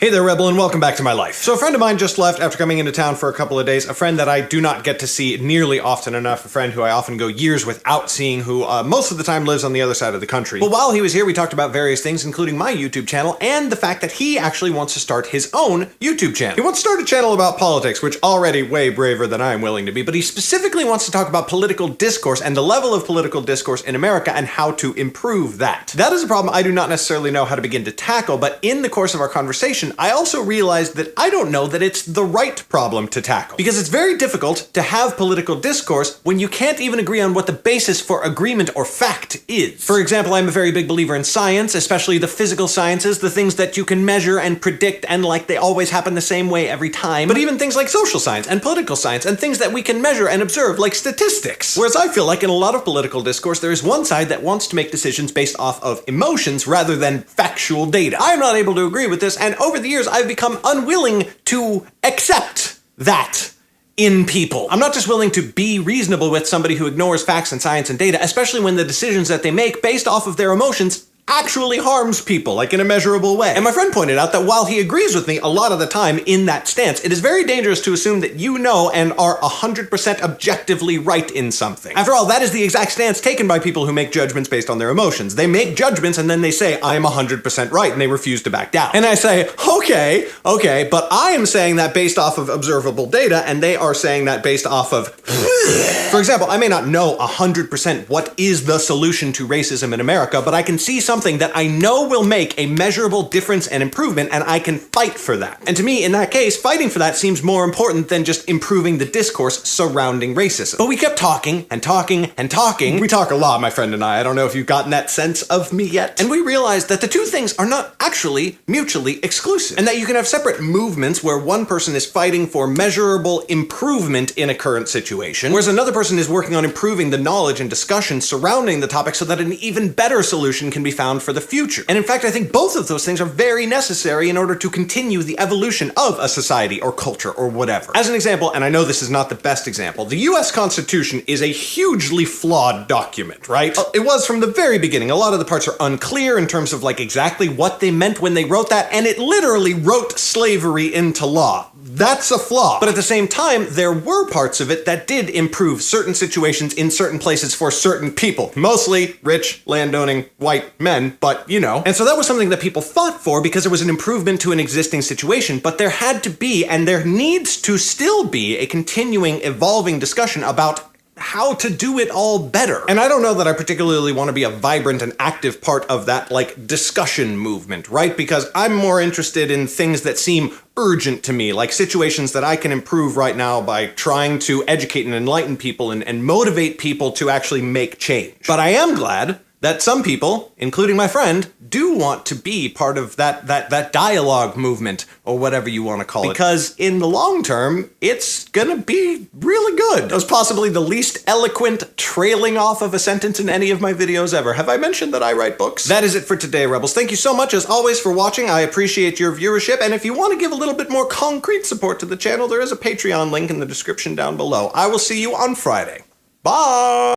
Hey there, Rebel, and welcome back to my life. So a friend of mine just left after coming into town for a couple of days, a friend that I do not get to see nearly often enough, a friend who I often go years without seeing, who most of the time lives on the other side of the country. But while he was here, we talked about various things, including my YouTube channel, and the fact that he actually wants to start his own YouTube channel. He wants to start a channel about politics, which already way braver than I am willing to be, but he specifically wants to talk about political discourse and the level of political discourse in America and how to improve that. That is a problem I do not necessarily know how to begin to tackle, but in the course of our conversation, I also realized that I don't know that it's the right problem to tackle. Because it's very difficult to have political discourse when you can't even agree on what the basis for agreement or fact is. For example, I'm a very big believer in science, especially the physical sciences, the things that you can measure and predict and like they always happen the same way every time. But even things like social science and political science and things that we can measure and observe like statistics. Whereas I feel like in a lot of political discourse, there is one side that wants to make decisions based off of emotions rather than factual data. I am not able to agree with this, and over the years, I've become unwilling to accept that in people. I'm not just willing to be reasonable with somebody who ignores facts and science and data, especially when the decisions that they make based off of their emotions actually harms people, like in a measurable way. And my friend pointed out that while he agrees with me a lot of the time in that stance, it is very dangerous to assume that you know and are 100% objectively right in something. After all, that is the exact stance taken by people who make judgments based on their emotions. They make judgments and then they say, I'm 100% right, and they refuse to back down. And I say, okay, but I am saying that based off of observable data, and they are saying that based off of... For example, I may not know 100% what is the solution to racism in America, but I can see something that I know will make a measurable difference and improvement, and I can fight for that. And to me, in that case, fighting for that seems more important than just improving the discourse surrounding racism. But we kept talking and talking and talking. We talk a lot, my friend and I. I don't know if you've gotten that sense of me yet. And we realized that the two things are not actually mutually exclusive, and that you can have separate movements where one person is fighting for measurable improvement in a current situation, whereas another person is working on improving the knowledge and discussion surrounding the topic so that an even better solution can be found for the future. And in fact, I think both of those things are very necessary in order to continue the evolution of a society or culture or whatever. As an example, and I know this is not the best example, the US Constitution is a hugely flawed document, right? It was from the very beginning. A lot of the parts are unclear in terms of like exactly what they meant when they wrote that, and it literally wrote slavery into law. That's a flaw. But at the same time, there were parts of it that did improve certain situations in certain places for certain people. Mostly rich, landowning, white men, but you know. And so that was something that people fought for because it was an improvement to an existing situation, but there had to be, and there needs to still be, a continuing, evolving discussion about how to do it all better. And I don't know that I particularly want to be a vibrant and active part of that, like, discussion movement, right? Because I'm more interested in things that seem urgent to me, like situations that I can improve right now by trying to educate and enlighten people and motivate people to actually make change. But I am glad that some people, including my friend, do want to be part of that dialogue movement, or whatever you want to call it. Because in the long term, it's gonna be really good. That was possibly the least eloquent trailing off of a sentence in any of my videos ever. Have I mentioned that I write books? That is it for today, Rebels. Thank you so much, as always, for watching. I appreciate your viewership, and if you want to give a little bit more concrete support to the channel, there is a Patreon link in the description down below. I will see you on Friday. Bye!